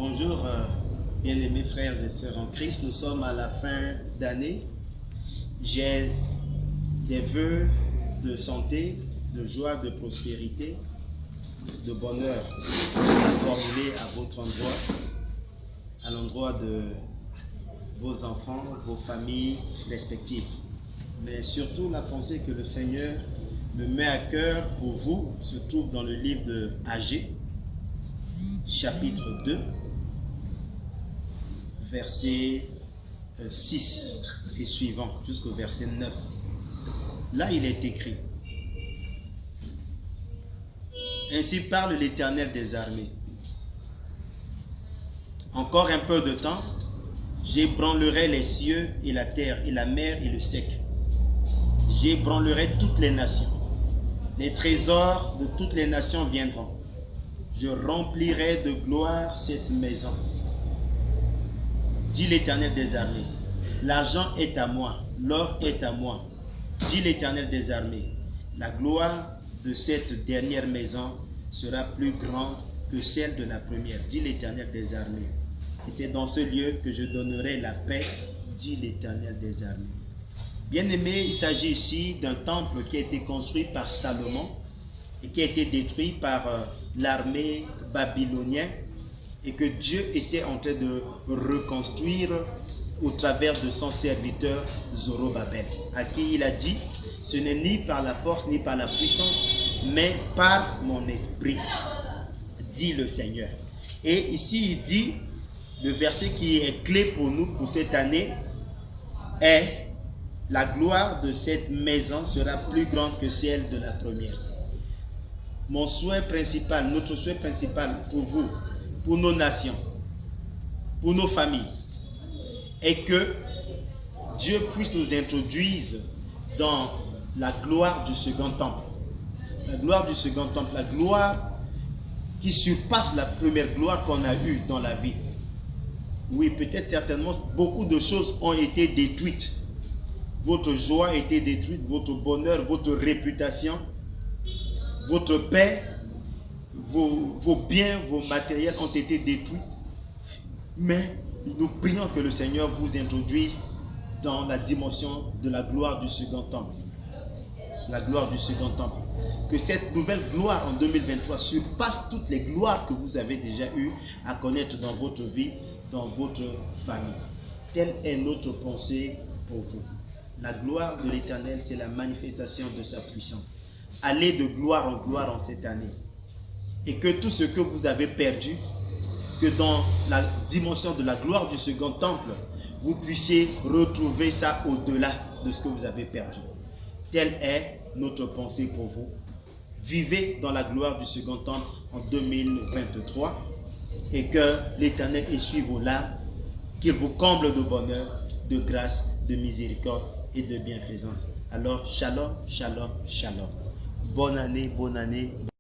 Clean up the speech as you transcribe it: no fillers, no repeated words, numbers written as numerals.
Bonjour, bien-aimés frères et sœurs en Christ. Nous sommes à la fin d'année. J'ai des vœux de santé, de joie, de prospérité, de bonheur à formuler à votre endroit, à l'endroit de vos enfants, vos familles respectives. Mais surtout, la pensée que le Seigneur me met à cœur pour vous se trouve dans le livre de Agée, chapitre 2, verset 6 et suivant, jusqu'au verset 9. Là, il est écrit: Ainsi parle l'Éternel des armées. Encore un peu de temps, j'ébranlerai les cieux et la terre et la mer et le sec. J'ébranlerai toutes les nations. Les trésors de toutes les nations viendront. Je remplirai de gloire cette maison, dit l'Éternel des armées. L'argent est à moi, l'or est à moi, dit l'Éternel des armées. La gloire de cette dernière maison sera plus grande que celle de la première, dit l'Éternel des armées. Et c'est dans ce lieu que je donnerai la paix, dit l'Éternel des armées. Bien-aimés, il s'agit ici d'un temple qui a été construit par Salomon et qui a été détruit par l'armée babylonienne, et que Dieu était en train de reconstruire au travers de son serviteur Zorobabel, à qui il a dit: ce n'est ni par la force ni par la puissance, mais par mon esprit, dit le Seigneur. Et ici il dit, le verset qui est clé pour nous pour cette année est: la gloire de cette maison sera plus grande que celle de la première. Mon souhait principal, notre souhait principal pour vous, pour nos nations, pour nos familles, est que Dieu puisse nous introduire dans la gloire du second temple. La gloire du second temple, la gloire qui surpasse la première gloire qu'on a eue dans la vie. Oui, peut-être certainement beaucoup de choses ont été détruites. Votre joie a été détruite, votre bonheur, votre réputation, votre paix, vos biens, vos matériels ont été détruits. Mais nous prions que le Seigneur vous introduise dans la dimension de la gloire du second temple. La gloire du second temple. Que cette nouvelle gloire en 2023 surpasse toutes les gloires que vous avez déjà eues à connaître dans votre vie, dans votre famille. Telle est notre pensée pour vous. La gloire de l'Éternel, c'est la manifestation de sa puissance. Allez de gloire en cette année. Et que tout ce que vous avez perdu, que dans la dimension de la gloire du second temple, vous puissiez retrouver ça au-delà de ce que vous avez perdu. Telle est notre pensée pour vous. Vivez dans la gloire du second temple en 2023 et que l'Éternel essuie vos larmes, qu'il vous comble de bonheur, de grâce, de miséricorde et de bienfaisance. Alors, shalom, shalom, shalom. Bonne année, bonne année.